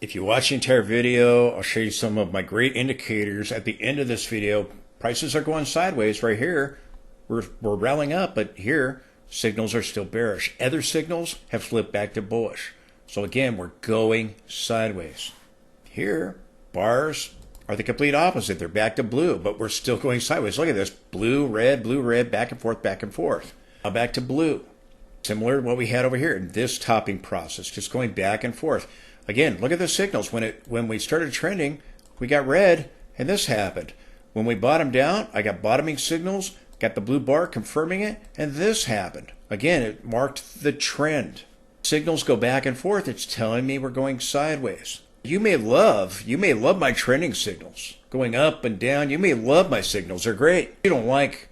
If you watch the entire video, I'll show you some of my great indicators. At the end of this video, prices are going sideways right here. We're rallying up, but here, signals are still bearish. Other signals have flipped back to bullish. So again, we're going sideways. Here, bars are the complete opposite. They're back to blue, but we're still going sideways. Look at this. Blue, red, back and forth, back and forth. Now back to blue. Similar to what we had over here in this topping process, just going back and forth. Again, look at the signals. When we started trending, we got red, and this happened. When we bottomed out, I got bottoming signals, got the blue bar confirming it, and this happened. Again, it marked the trend. Signals go back and forth. It's telling me we're going sideways. You may love my trending signals going up and down. You may love my signals. They're great. You don't like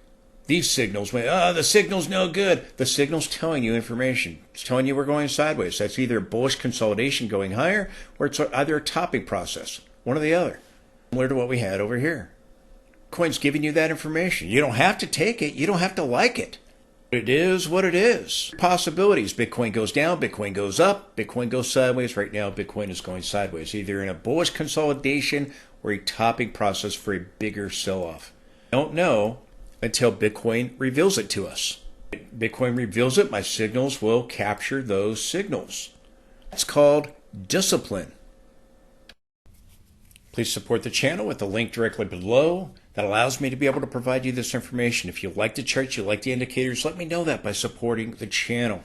these signals. The signal's no good. The signal's telling you information. It's telling you we're going sideways. That's either a bullish consolidation going higher, or it's either a topping process. One or the other. Similar to what we had over here. Bitcoin's giving you that information. You don't have to take it. You don't have to like it. It is what it is. Possibilities. Bitcoin goes down, Bitcoin goes up, Bitcoin goes sideways. Right now, Bitcoin is going sideways, either in a bullish consolidation or a topping process for a bigger sell-off. Don't know until Bitcoin reveals it to us. Bitcoin reveals it, my signals will capture those signals. It's called discipline. Please support the channel with the link directly below. That allows me to be able to provide you this information. If you like the charts, you like the indicators, let me know that by supporting the channel.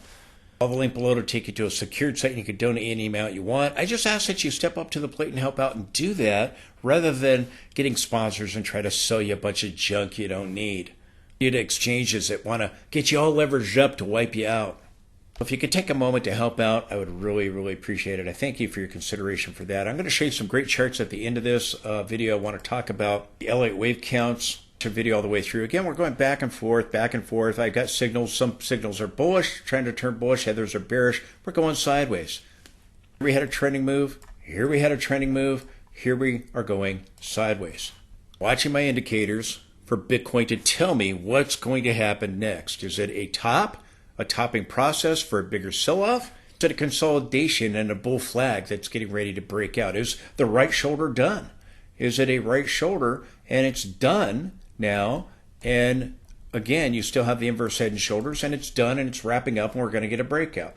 I'll have a link below to take you to a secured site and you can donate any amount you want. I just ask that you step up to the plate and help out and do that rather than getting sponsors and try to sell you a bunch of junk you don't need. You to exchanges that want to get you all leveraged up to wipe you out. If you could take a moment to help out, I would really, really appreciate it. I thank you for your consideration for that. I'm going to show you some great charts at the end of this video. I want to talk about the Elliott wave counts. Video all the way through. Again, we're going back and forth, back and forth. I've got signals. Some signals are bullish, trying to turn bullish. Others are bearish. We're going sideways. Here we had a trending move. Here we had a trending move. Here we are going sideways. Watching my indicators for Bitcoin to tell me what's going to happen next. Is it a topping process for a bigger sell-off? Is it a consolidation and a bull flag that's getting ready to break out? Is the right shoulder done? Is it a right shoulder and it's done now? And again, you still have the inverse head and shoulders and it's done and it's wrapping up and we're going to get a breakout.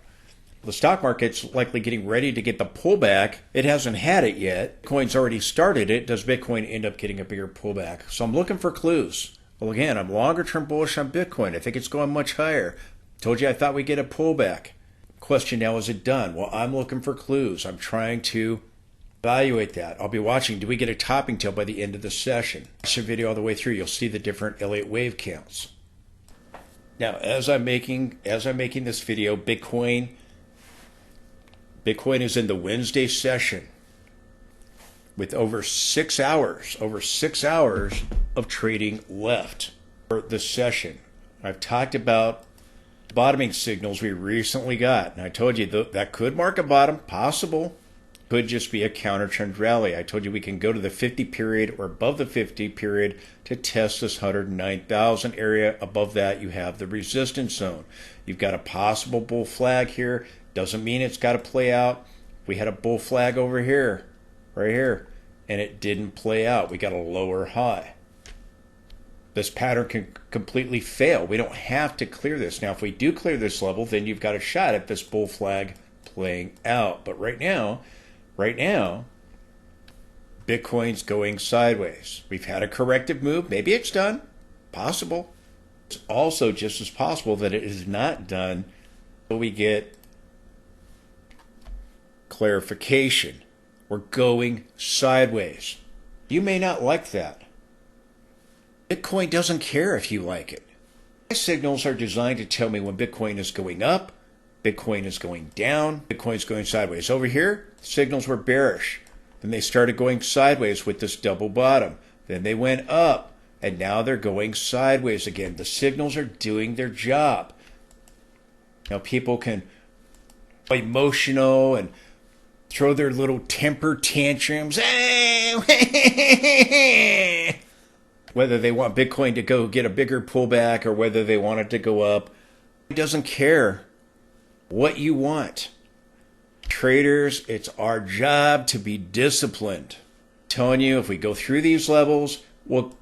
The stock market's likely getting ready to get the pullback. It hasn't had it yet. Bitcoin's already started it. Does Bitcoin end up getting a bigger pullback? So I'm looking for clues. Well, again, I'm longer term bullish on Bitcoin. I think it's going much higher. Told you I thought we'd get a pullback. Question now, is it done? Well, I'm looking for clues. I'm trying to evaluate that. I'll be watching. Do we get a topping tail by the end of the session? Watch the video all the way through. You'll see the different Elliott wave counts. Now, as I'm making this video, Bitcoin is in the Wednesday session with over 6 hours of trading left for the session. I've talked about bottoming signals we recently got, and I told you that could mark a bottom, possible. Could just be a counter trend rally. I told you we can go to the 50 period or above the 50 period to test this 109,000 area. Above that, you have the resistance zone. You've got a possible bull flag here. Doesn't mean it's got to play out. We had a bull flag over here, right here, and it didn't play out. We got a lower high. This pattern can completely fail. We don't have to clear this. Now, if we do clear this level, then you've got a shot at this bull flag playing out. But right now, Bitcoin's going sideways. We've had a corrective move. Maybe it's done. Possible. It's also just as possible that it is not done until we get clarification. We're going sideways. You may not like that. Bitcoin doesn't care if you like it. My signals are designed to tell me when Bitcoin is going up, Bitcoin is going down, Bitcoin's going sideways. Over here, signals were bearish. Then they started going sideways with this double bottom. Then they went up, and now they're going sideways again. The signals are doing their job. Now people can be emotional and throw their little temper tantrums. Whether they want Bitcoin to go get a bigger pullback or whether they want it to go up. It doesn't care what you want. traders, it's our job to be disciplined. I'm telling you, if we go through these levels, we'll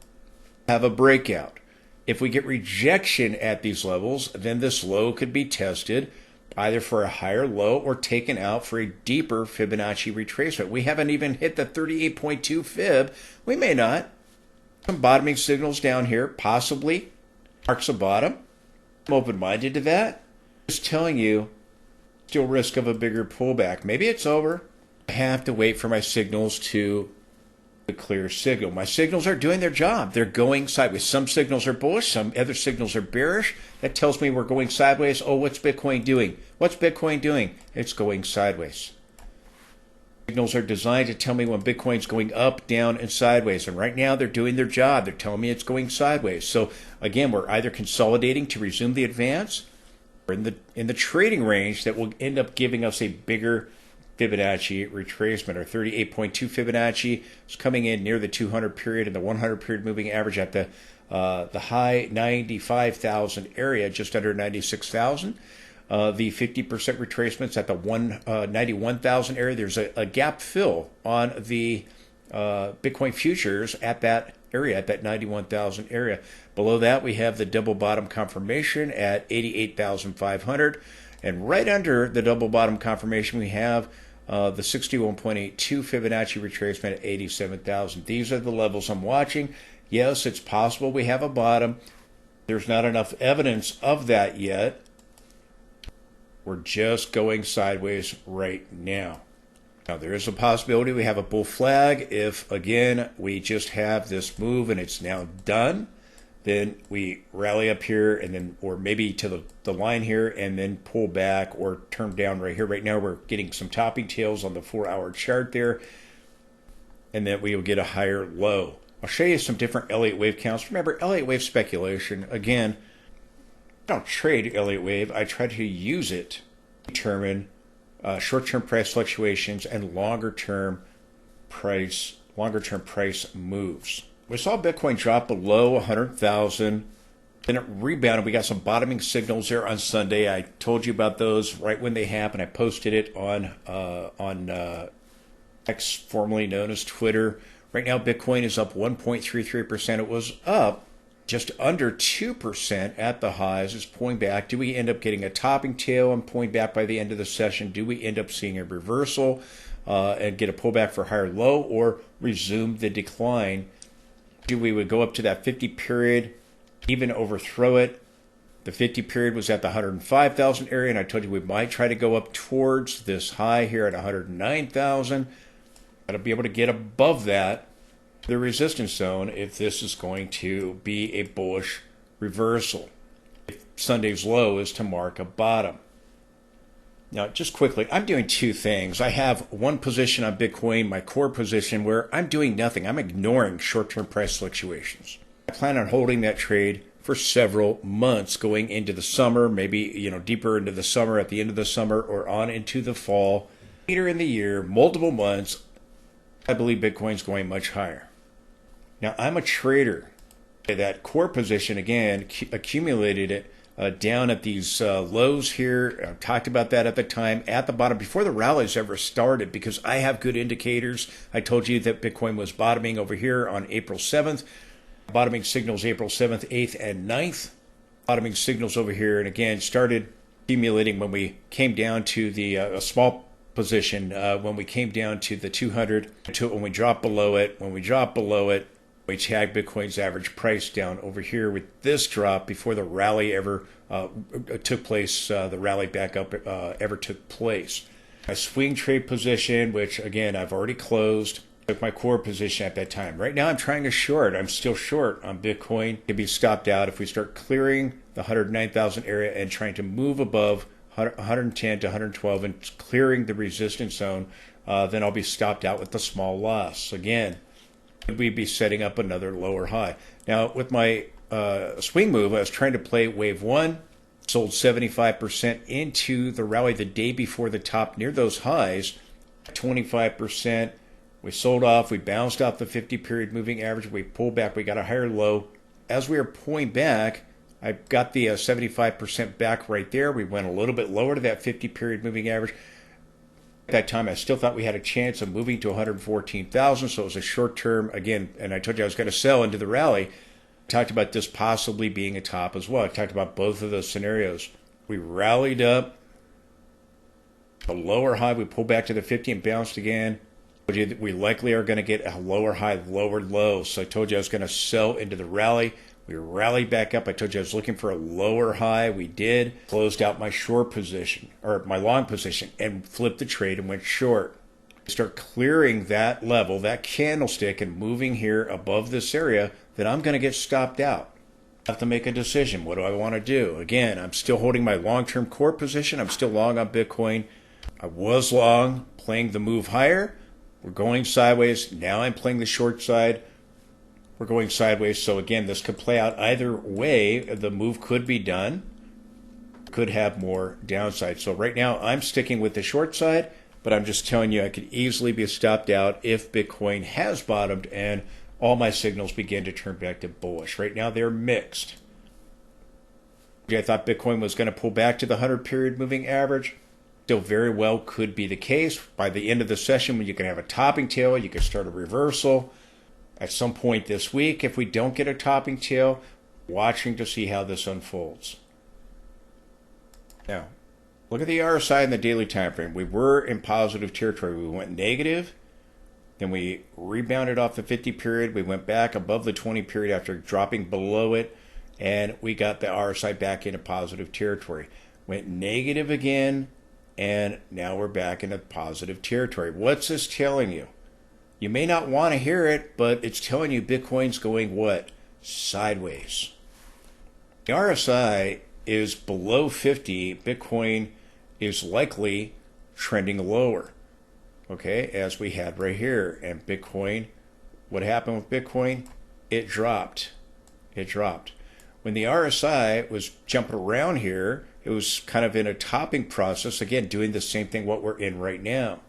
have a breakout. If we get rejection at these levels, then this low could be tested either for a higher low or taken out for a deeper Fibonacci retracement. We haven't even hit the 38.2 fib. We may not. Some bottoming signals down here, possibly marks a bottom. I'm open-minded to that. Just telling you, still risk of a bigger pullback. Maybe it's over. I have to wait for my signals to a clear signal. My signals are doing their job. They're going sideways. Some signals are bullish, some other signals are bearish. That tells me we're going sideways. Oh, what's Bitcoin doing? What's Bitcoin doing? It's going sideways. Signals are designed to tell me when Bitcoin's going up, down, and sideways. And right now they're doing their job. They're telling me it's going sideways. So again, we're either consolidating to resume the advance or in the trading range that will end up giving us a bigger Fibonacci retracement. Or 38.2 Fibonacci is coming in near the 200 period and the 100 period moving average at the high 95,000 area, just under 96,000. The 50% retracements at the 91,000 area. There's a gap fill on the Bitcoin futures at that area, at that 91,000 area. Below that, we have the double bottom confirmation at 88,500. And right under the double bottom confirmation, we have the 61.82 Fibonacci retracement at 87,000. These are the levels I'm watching. Yes, it's possible we have a bottom. There's not enough evidence of that yet. We're just going sideways right now. Now, there is a possibility we have a bull flag. If, again, we just have this move and it's now done, then we rally up here and then, or maybe to the line here and then pull back or turn down right here. Right now, we're getting some topping tails on the 4-hour chart there, and then we will get a higher low. I'll show you some different Elliott wave counts. Remember, Elliott wave speculation, again, I don't trade Elliott wave. I try to use it to determine short-term price fluctuations and longer-term price moves. We saw Bitcoin drop below 100,000. Then it rebounded. We got some bottoming signals there on Sunday. I told you about those right when they happened. I posted it on X, formerly known as Twitter. Right now, Bitcoin is up 1.33%. It was up just under 2% at the highs. It's pulling back. Do we end up getting a topping tail and pulling back by the end of the session? Do we end up seeing a reversal and get a pullback for higher low, or resume the decline? We would go up to that 50 period, even overthrow it. The 50 period was at the 105,000 area, and I told you we might try to go up towards this high here at 109,000. Got to be able to get above that, the resistance zone, if this is going to be a bullish reversal. If Sunday's low is to mark a bottom. Now, just quickly, I'm doing two things. I have one position on Bitcoin, my core position, where I'm doing nothing. I'm ignoring short-term price fluctuations. I plan on holding that trade for several months going into the summer, maybe deeper into the summer, at the end of the summer, or on into the fall. Later in the year, multiple months, I believe Bitcoin's going much higher. Now, I'm a trader. That core position, again, accumulated it down at these lows here. I talked about that at the time, at the bottom, before the rallies ever started, because I have good indicators. I told you that Bitcoin was bottoming over here on April 7th. Bottoming signals April 7th, 8th, and 9th. Bottoming signals over here, and again, started accumulating when we came down to the a small position, when we came down to the 200, when we dropped below it. When we dropped below it, we tagged Bitcoin's average price down over here with this drop before the rally ever took place, the rally back up ever took place. A swing trade position, which again, I've already closed, took my core position at that time. Right now, I'm trying to short. I'm still short on Bitcoin. It can be stopped out if we start clearing the 109,000 area and trying to move above 110 to 112 and clearing the resistance zone. Then I'll be stopped out with the small loss. Again, we'd be setting up another lower high. Now, with my swing move, I was trying to play wave one, sold 75% into the rally the day before the top near those highs, 25%. We sold off, we bounced off the 50 period moving average, we pulled back, we got a higher low. As we were pulling back, I got the 75% back right there. We went a little bit lower to that 50 period moving average. At that time, I still thought we had a chance of moving to 114,000, so it was a short term, again, and I told you I was going to sell into the rally. I talked about this possibly being a top as well. I talked about both of those scenarios. We rallied up. A lower high, we pulled back to the 50 and bounced again. I told you that we likely are going to get a lower high, lower low. So I told you I was going to sell into the rally. We rallied back up. I told you I was looking for a lower high. We did. Closed out my short position, or my long position, and flipped the trade and went short. Start clearing that level, that candlestick, and moving here above this area, then I'm going to get stopped out. I have to make a decision. What do I want to do? Again, I'm still holding my long-term core position. I'm still long on Bitcoin. I was long, playing the move higher. We're going sideways. Now I'm playing the short side. We're going sideways. So again, this could play out either way. The move could be done. Could have more downside. So right now I'm sticking with the short side, but I'm just telling you I could easily be stopped out if Bitcoin has bottomed and all my signals begin to turn back to bullish. Right now they're mixed. I thought Bitcoin was going to pull back to the 100-period moving average. Still very well could be the case. By the end of the session, when you can have a topping tail, you can start a reversal. At some point this week, if we don't get a topping tail, watching to see how this unfolds. Now, look at the RSI in the daily time frame. We were in positive territory. We went negative. Then we rebounded off the 50 period. We went back above the 20 period after dropping below it. And we got the RSI back into positive territory. Went negative again. And now we're back into positive territory. What's this telling you? You may not want to hear it, but it's telling you Bitcoin's going what? Sideways. The RSI is below 50. Bitcoin is likely trending lower. Okay, as we had right here. And Bitcoin, what happened with Bitcoin? It dropped. It dropped. When the RSI was jumping around here, it was kind of in a topping process, again, doing the same thing what we're in right now.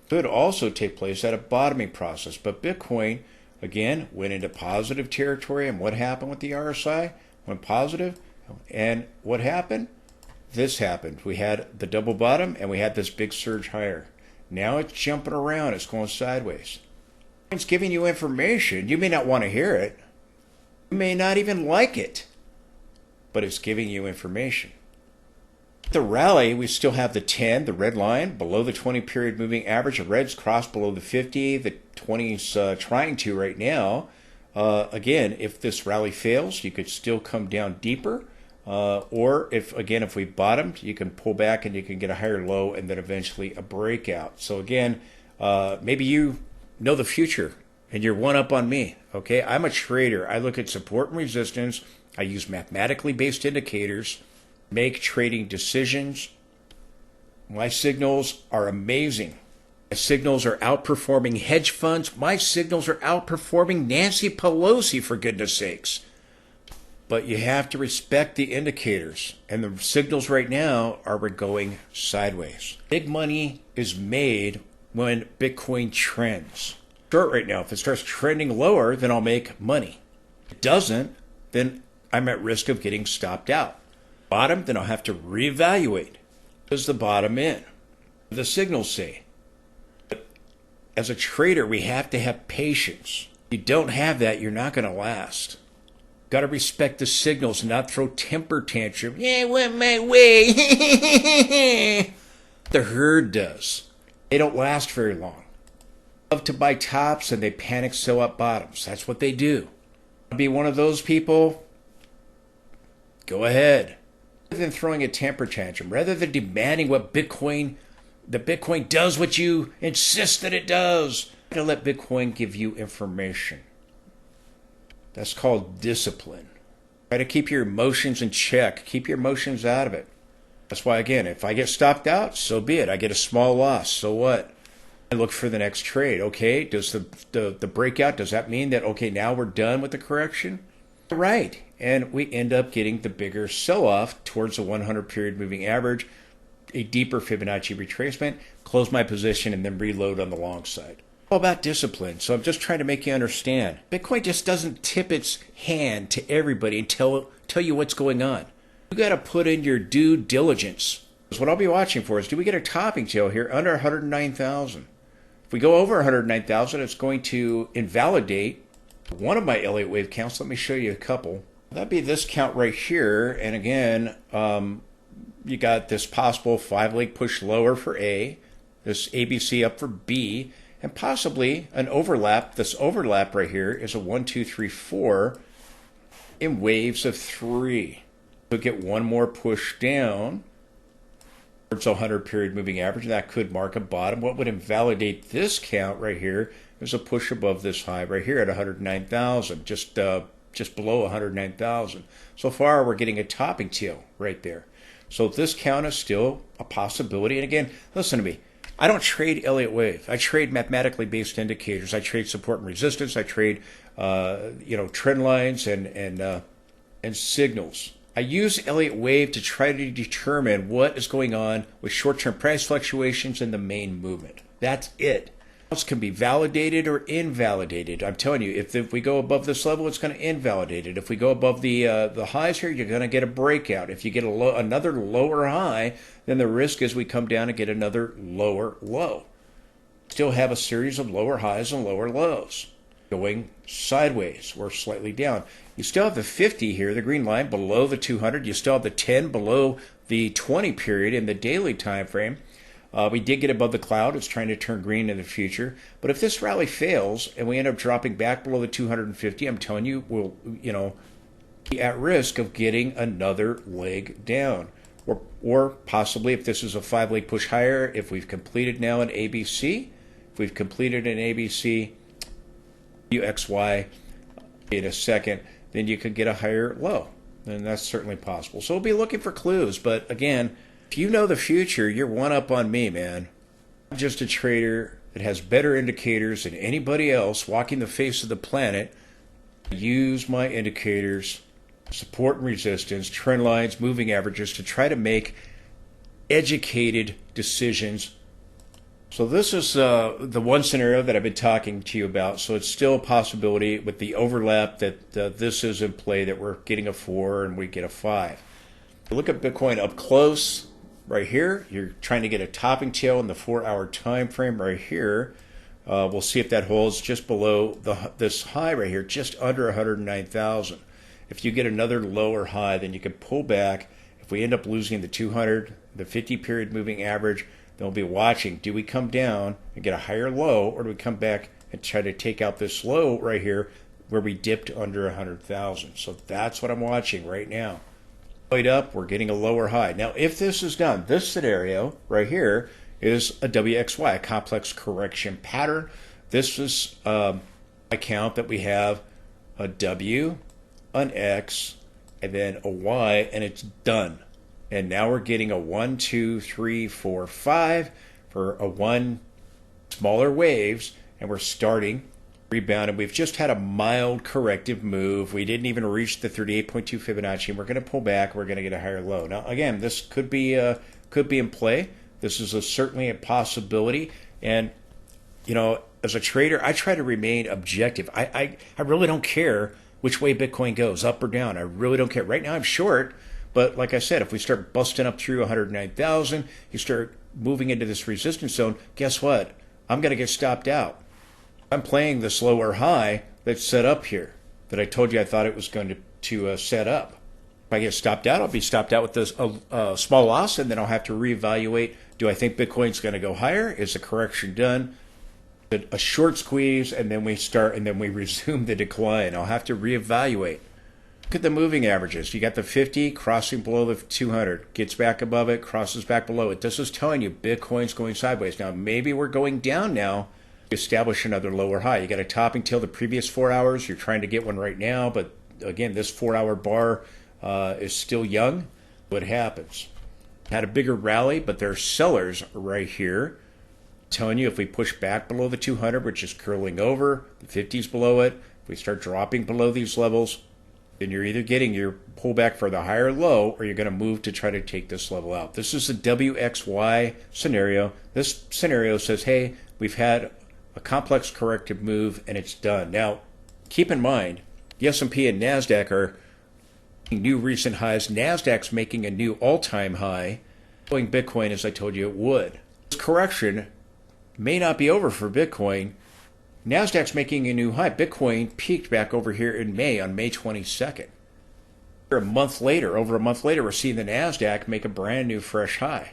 Could also take place at a bottoming process. But Bitcoin, again, went into positive territory. And what happened with the RSI? Went positive. And what happened? This happened. We had the double bottom and we had this big surge higher. Now it's jumping around. It's going sideways. It's giving you information. You may not want to hear it. You may not even like it. But it's giving you information. The rally, we still have the 10, the red line, below the 20-period moving average. The red's crossed below the 50. The 20's trying to right now. Again, if this rally fails, you could still come down deeper. Or if we bottomed, you can pull back and you can get a higher low and then eventually a breakout. So again, maybe you know the future and you're one up on me. Okay, I'm a trader. I look at support and resistance. I use mathematically based indicators. Make trading decisions. My signals are amazing. My signals are outperforming hedge funds. My signals are outperforming Nancy Pelosi, for goodness sakes. But you have to respect the indicators. And the signals right now are we're going sideways. Big money is made when Bitcoin trends. Short right now, if it starts trending lower, then I'll make money. If it doesn't, then I'm at risk of getting stopped out. Bottom, then I'll have to reevaluate. Does the bottom in? The signals say. But as a trader, we have to have patience. If you don't have that, you're not going to last. Got to respect the signals and not throw temper tantrum. Yeah, went my way. The herd does. They don't last very long. Love to buy tops and they panic sell up bottoms. That's what they do. Be one of those people? Go ahead. Rather than throwing a temper tantrum, rather than demanding what Bitcoin does what you insist that it does, to let Bitcoin give you information. That's called discipline. Try to keep your emotions in check. Keep your emotions out of it. That's why, again, if I get stopped out, so be it. I get a small loss. So what? I look for the next trade. Okay, does the breakout, does that mean that, okay, now we're done with the correction? Right. And we end up getting the bigger sell-off towards the 100-period moving average, a deeper Fibonacci retracement, close my position, and then reload on the long side. All about discipline. So I'm just trying to make you understand. Bitcoin just doesn't tip its hand to everybody and tell you what's going on. You got to put in your due diligence. So what I'll be watching for is, do we get a topping tail here under 109,000? If we go over 109,000, it's going to invalidate one of my Elliott wave counts. Let me show you a couple. That'd be this count right here. And again, you got this possible 5-leg push lower for A, this ABC up for B, and possibly an overlap. This overlap right here is a 1, 2, 3, 4 in waves of 3. So get one more push down towards 100 period moving average. That could mark a bottom. What would invalidate this count right here is a push above this high right here at 109,000, just below 109,000. So far, we're getting a topping tail right there. So this count is still a possibility. And again, listen to me. I don't trade Elliott wave. I trade mathematically based indicators. I trade support and resistance. I trade, trend lines and signals. I use Elliott wave to try to determine what is going on with short-term price fluctuations in the main movement. That's it. It can be validated or invalidated. I'm telling you, if we go above this level, it's going to invalidate it. If we go above the highs here, you're going to get a breakout. If you get another lower high, then the risk is we come down and get another lower low. Still have a series of lower highs and lower lows going sideways or slightly down. You still have the 50 here, the green line, below the 200. You still have the 10 below the 20 period in the daily time frame. We did get above the cloud. It's trying to turn green in the future. But if this rally fails and we end up dropping back below the 250, I'm telling you, we'll be at risk of getting another leg down. Or possibly, if this is a 5-leg push higher, if we've completed now an ABC, UXY in a second, then you could get a higher low. And that's certainly possible. So we'll be looking for clues. But again, if you know the future, you're one up on me, man. I'm just a trader that has better indicators than anybody else walking the face of the planet. I use my indicators, support and resistance, trend lines, moving averages to try to make educated decisions. So this is the one scenario that I've been talking to you about. So it's still a possibility with the overlap that this is in play, that we're getting a 4 and we get a 5. Look at Bitcoin up close. Right here, you're trying to get a topping tail in the 4-hour time frame right here. We'll see if that holds just below this high right here, just under 109,000. If you get another lower high, then you can pull back. If we end up losing the 200, the 50 period moving average, then we'll be watching. Do we come down and get a higher low, or do we come back and try to take out this low right here where we dipped under 100,000? So that's what I'm watching right now. Up, we're getting a lower high. Now, if this is done, this scenario right here is a WXY, a complex correction pattern. This is a count that we have a W, an X, and then a Y, and it's done. And now we're getting a 1, 2, 3, 4, 5 for a 1 smaller waves, and we're starting rebound, and we've just had a mild corrective move. We didn't even reach the 38.2 Fibonacci, and we're going to pull back. We're going to get a higher low. Now, again, this could be in play. This is certainly a possibility. And as a trader, I try to remain objective. I really don't care which way Bitcoin goes, up or down. I really don't care. Right now, I'm short, but like I said, if we start busting up through 109,000, you start moving into this resistance zone. Guess what? I'm going to get stopped out. I'm playing this lower high that's set up here, that I told you I thought it was going to set up. If I get stopped out, I'll be stopped out with this small loss, and then I'll have to reevaluate. Do I think Bitcoin's going to go higher? Is the correction done? A short squeeze, and then we resume the decline. I'll have to reevaluate. Look at the moving averages. You got the 50 crossing below the 200, gets back above it, crosses back below it. This is telling you Bitcoin's going sideways. Now, maybe we're going down now. Establish another lower high. You got a topping tail the previous 4 hours. You're trying to get one right now, but again, this 4-hour bar is still young. What happens? Had a bigger rally, but there are sellers right here telling you if we push back below the 200, which is curling over, the 50's below it, if we start dropping below these levels, then you're either getting your pullback for the higher low, or you're going to move to try to take this level out. This is the WXY scenario. This scenario says, hey, we've had a complex corrective move, and it's done. Now, keep in mind, the S&P and NASDAQ are new recent highs. NASDAQ's making a new all-time high. going Bitcoin as I told you it would. This correction may not be over for Bitcoin. NASDAQ's making a new high. Bitcoin peaked back over here in May, on May 22nd. Over a month later, we're seeing the NASDAQ make a brand new fresh high.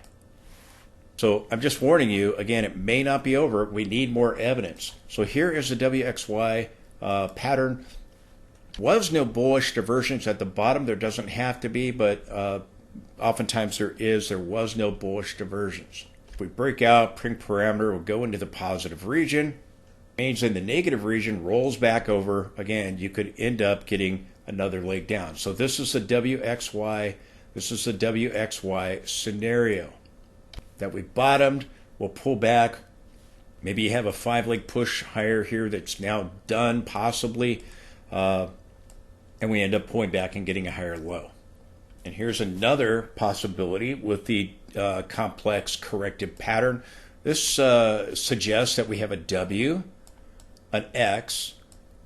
So I'm just warning you, again, it may not be over. We need more evidence. So here is the WXY pattern. Was no bullish divergence at the bottom. There doesn't have to be, but oftentimes there is. There was no bullish divergence. If we break out, print parameter will go into the positive region. Remains in the negative region, rolls back over. Again, you could end up getting another leg down. So this is the WXY. This is the WXY scenario. That we bottomed, we'll pull back. Maybe you have a 5-leg push higher here that's now done, possibly. And we end up pulling back and getting a higher low. And here's another possibility with the complex corrective pattern. This suggests that we have a W, an X,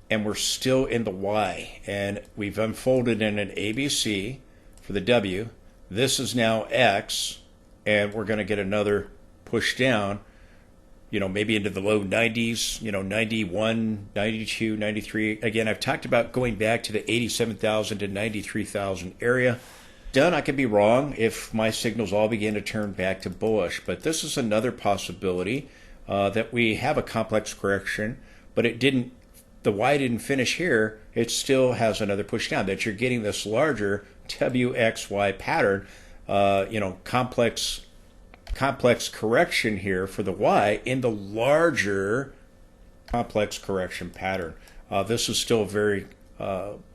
and we're still in the Y. And we've unfolded in an ABC for the W. This is now X, and we're going to get another push down, maybe into the low 90s, 91, 92, 93. Again, I've talked about going back to the 87,000 to 93,000 area. Done, I could be wrong if my signals all begin to turn back to bullish, but this is another possibility that we have a complex correction, but the Y didn't finish here. It still has another push down, that you're getting this larger WXY pattern, complex correction here for the Y in the larger complex correction pattern. This is still very,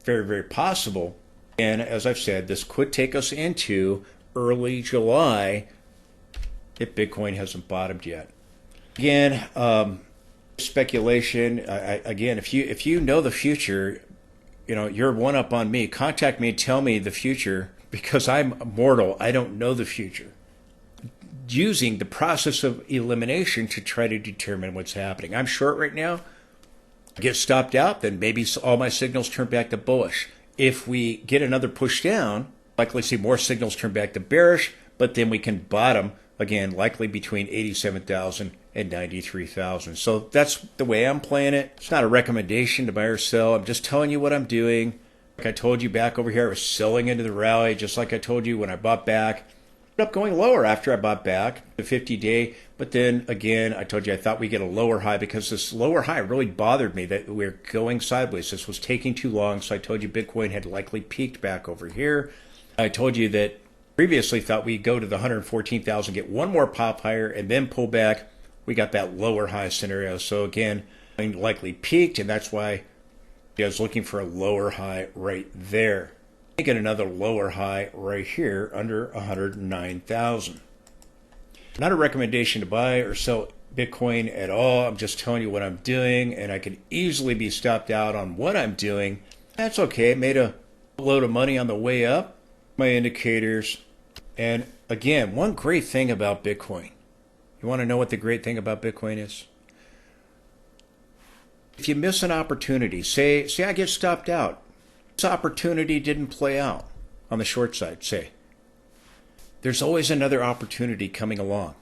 very possible. And as I've said, this could take us into early July if Bitcoin hasn't bottomed yet. Again, speculation. Again, if you know the future, you're one up on me. Contact me and tell me the future, because I'm mortal. I don't know the future. Using the process of elimination to try to determine what's happening. I'm short right now. I get stopped out, then maybe all my signals turn back to bullish. If we get another push down, likely see more signals turn back to bearish, but then we can bottom again, likely between 87,000 and 93,000. So that's the way I'm playing it. It's not a recommendation to buy or sell. I'm just telling you what I'm doing. Like I told you back over here, I was selling into the rally, just like I told you when I bought back. Ended up going lower after I bought back, the 50-day. But then again, I told you I thought we'd get a lower high, because this lower high really bothered me that we're going sideways. This was taking too long. So I told you Bitcoin had likely peaked back over here. I told you that previously thought we'd go to the 114,000, get one more pop higher, and then pull back. We got that lower high scenario. So again, likely peaked, and that's why I was looking for a lower high right there. Get another lower high right here under 109,000. Not a recommendation to buy or sell Bitcoin at all. I'm just telling you what I'm doing, and I could easily be stopped out on what I'm doing. That's okay. Made a load of money on the way up. My indicators. And again, one great thing about Bitcoin. You want to know what the great thing about Bitcoin is? If you miss an opportunity, say I get stopped out. This opportunity didn't play out on the short side, say. There's always another opportunity coming along.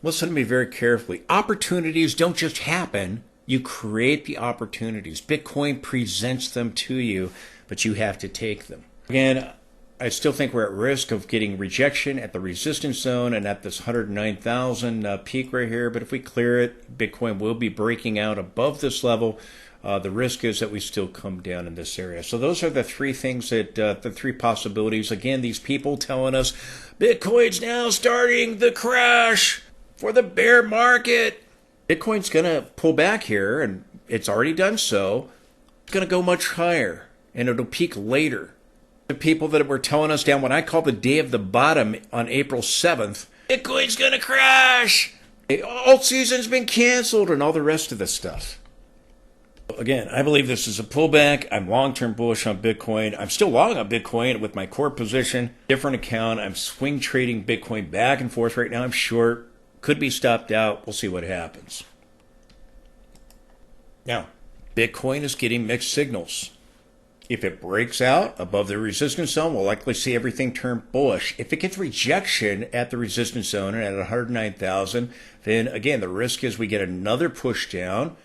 Listen to me very carefully. Opportunities don't just happen. You create the opportunities. Bitcoin presents them to you, but you have to take them. Again, I still think we're at risk of getting rejection at the resistance zone and at this 109,000 peak right here. But if we clear it, Bitcoin will be breaking out above this level. The risk is that we still come down in this area. So those are the three things that, the three possibilities. Again, these people telling us Bitcoin's now starting the crash for the bear market. Bitcoin's going to pull back here, and it's already done so. It's going to go much higher, and it'll peak later. The people that were telling us down when I called the day of the bottom on April 7th, Bitcoin's going to crash. Alt season's been canceled and all the rest of this stuff. Again, I believe this is a pullback. I'm long-term bullish on Bitcoin. I'm still long on Bitcoin with my core position. Different account. I'm swing trading Bitcoin back and forth right now. I'm short. Could be stopped out. We'll see what happens. Now, Bitcoin is getting mixed signals. If it breaks out above the resistance zone, we'll likely see everything turn bullish. If it gets rejection at the resistance zone and at 109,000, then again, the risk is we get another push down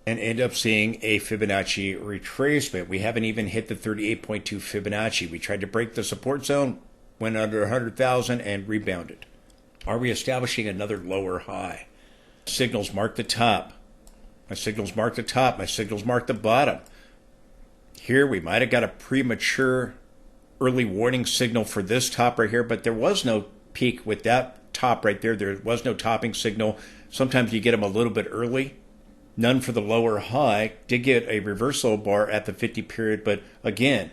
and end up seeing a Fibonacci retracement. We haven't even hit the 38.2 Fibonacci. We tried to break the support zone, went under 100,000 and rebounded. Are we establishing another lower high? Signals mark the top. My signals mark the top. My signals mark the bottom. Here we might have got a premature early warning signal for this top right here, but there was no peak with that top right there. There was no topping signal. Sometimes you get them a little bit early. None for the lower high. Did get a reversal bar at the 50 period, but again,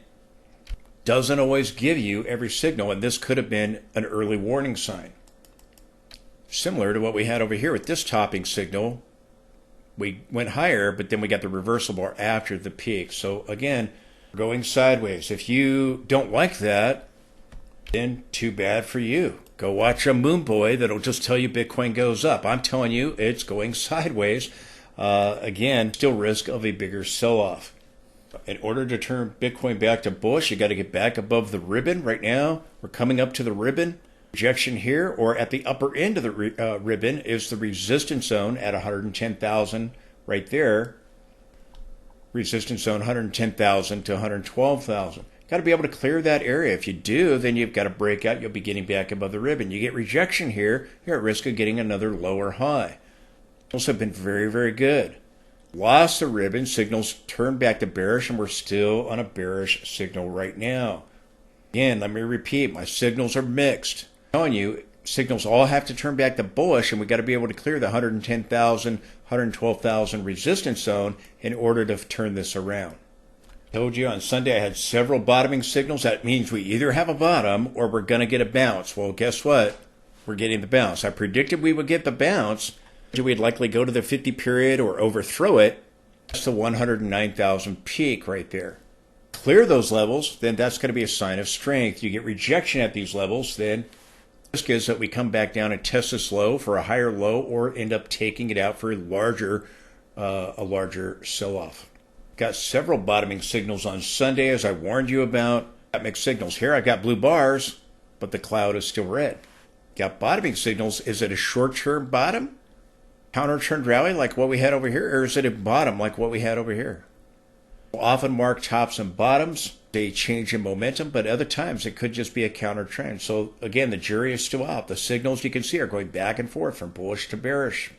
doesn't always give you every signal, and this could have been an early warning sign. Similar to what we had over here with this topping signal. We went higher, but then we got the reversal bar after the peak. So again, going sideways. If you don't like that, then too bad for you. Go watch a Moon Boy that'll just tell you Bitcoin goes up. I'm telling you, it's going sideways. Again, still risk of a bigger sell-off. In order to turn Bitcoin back to bullish, you got to get back above the ribbon. Right now, we're coming up to the ribbon. Rejection here, or at the upper end of the ribbon, is the resistance zone at 110,000 right there. Resistance zone 110,000 to 112,000. Got to be able to clear that area. If you do, then you've got to break out. You'll be getting back above the ribbon. You get rejection here, you're at risk of getting another lower high. Signals have been very, very good. Lost the ribbon, signals turned back to bearish, and we're still on a bearish signal right now. Again, let me repeat, my signals are mixed. I'm telling you, signals all have to turn back to bullish, and we got to be able to clear the 110,000, 112,000 resistance zone in order to turn this around. I told you on Sunday I had several bottoming signals. That means we either have a bottom or we're going to get a bounce. Well, guess what? We're getting the bounce. I predicted we would get the bounce. We'd likely go to the 50 period or overthrow it. That's the 109,000 peak right there. Clear those levels, then that's going to be a sign of strength. You get rejection at these levels, then the risk is that we come back down and test this low for a higher low or end up taking it out for a larger sell-off. Got several bottoming signals on Sunday, as I warned you about. Got mixed signals. Here I've got blue bars, but the cloud is still red. Got bottoming signals. Is it a short-term bottom? Counter-trend rally like what we had over here, or is it a bottom like what we had over here? We'll often mark tops and bottoms, a change in momentum, but other times it could just be a counter trend. So again, the jury is still out. The signals you can see are going back and forth from bullish to bearish.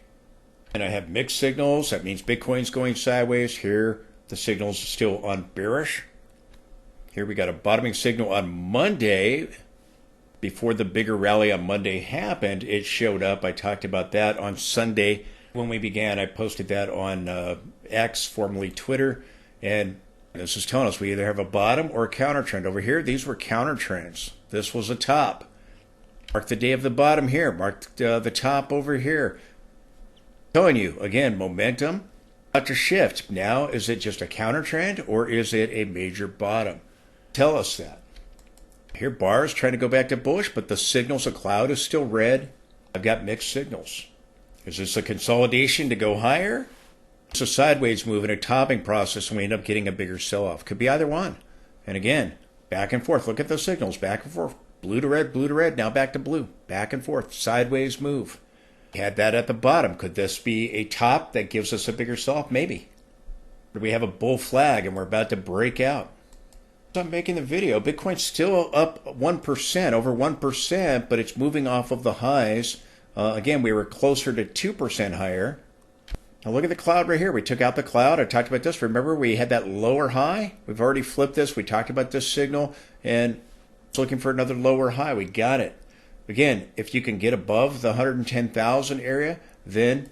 And I have mixed signals. That means Bitcoin's going sideways. Here, the signal's still on bearish. Here we got a bottoming signal on Monday. Before the bigger rally on Monday happened, it showed up. I talked about that on Sunday when we began. I posted that on X, formerly Twitter. And this is telling us we either have a bottom or a counter trend. Over here, these were counter trends. This was a top. Mark the day of the bottom here. Mark the top over here. Telling you, again, momentum about to shift. Now, is it just a counter trend or is it a major bottom? Tell us that. Here, bars trying to go back to bullish, but the signals, the cloud is still red. I've got mixed signals. Is this a consolidation to go higher? It's a sideways move in a topping process, and we end up getting a bigger sell-off. Could be either one. And again, back and forth. Look at the signals, back and forth. Blue to red, now back to blue. Back and forth, sideways move. We had that at the bottom. Could this be a top that gives us a bigger sell-off? Maybe. Or do we have a bull flag, and we're about to break out? So I'm making the video. Bitcoin's still up 1%, over 1%, but it's moving off of the highs. Again, we were closer to 2% higher. Now look at the cloud right here. We took out the cloud. I talked about this. Remember, we had that lower high. We've already flipped this. We talked about this signal, and it's looking for another lower high. We got it. Again, if you can get above the 110,000 area, then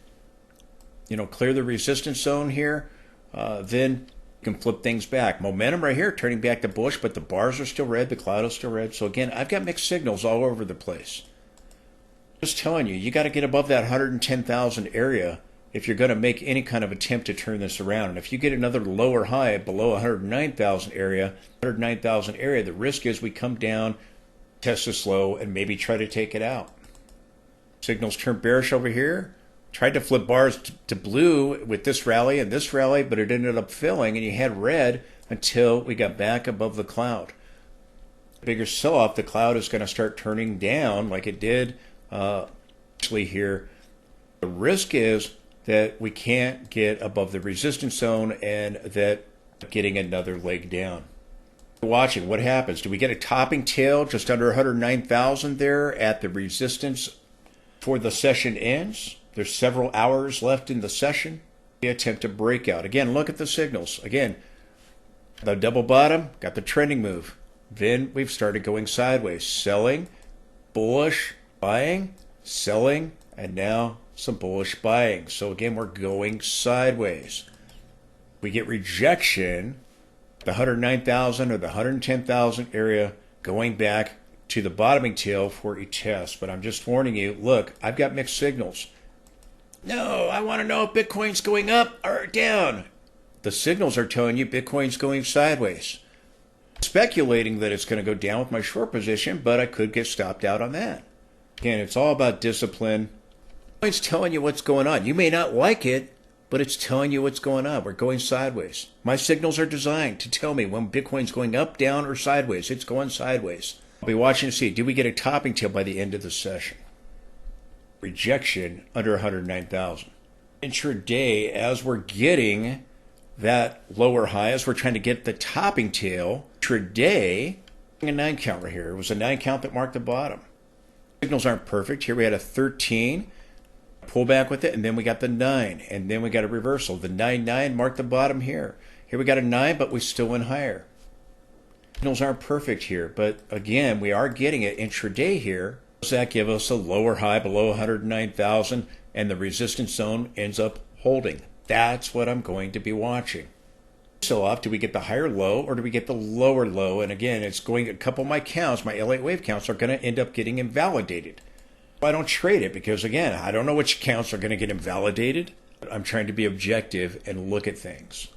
clear the resistance zone here. Then you can flip things back. Momentum right here, turning back to bullish, but the bars are still red. The cloud is still red. So again, I've got mixed signals all over the place. Just telling you, you got to get above that 110,000 area if you're going to make any kind of attempt to turn this around. And if you get another lower high below 109,000 area, the risk is we come down, test this low, and maybe try to take it out. Signals turn bearish over here. Tried to flip bars to blue with this rally and this rally, but it ended up filling, and you had red. until we got back above the cloud. Bigger sell-off, the cloud is going to start turning down like it did actually here. The risk is that we can't get above the resistance zone and that getting another leg down. Watching what happens. Do we get a topping tail just under 109,000 there at the resistance before the session ends? There's several hours left in the session. We attempt a breakout. Again, look at the signals. Again, the double bottom, got the trending move. Then we've started going sideways. Selling, bullish, buying, selling, and now some bullish buying. So again, we're going sideways. We get rejection, the 109,000 or the 110,000 area, going back to the bottoming tail for a test. But I'm just warning you, look, I've got mixed signals. No, I want to know if Bitcoin's going up or down. The signals are telling you Bitcoin's going sideways. Speculating that it's going to go down with my short position, but I could get stopped out on that. Again, it's all about discipline. It's telling you what's going on. You may not like it, but it's telling you what's going on. We're going sideways. My signals are designed to tell me when Bitcoin's going up, down, or sideways. It's going sideways. I'll be watching to see, do we get a topping tail by the end of the session? Rejection under 109,000. Intraday, as we're getting that lower high, as we're trying to get the topping tail, intraday, a 9 count right here. It was a 9 count that marked the bottom. Signals aren't perfect. Here we had a 13, pull back with it, and then we got the 9, and then we got a reversal. The 9 marked the bottom here. Here we got a 9, but we still went higher. Signals aren't perfect here, but again, we are getting it intraday here. Does that give us a lower high below 109,000, and the resistance zone ends up holding? That's what I'm going to be watching. So off, do we get the higher low or do we get the lower low? And again, it's going, a couple of my counts, my Elliott wave counts are going to end up getting invalidated. I don't trade it because, again, I don't know which counts are going to get invalidated. I'm trying to be objective and look at things.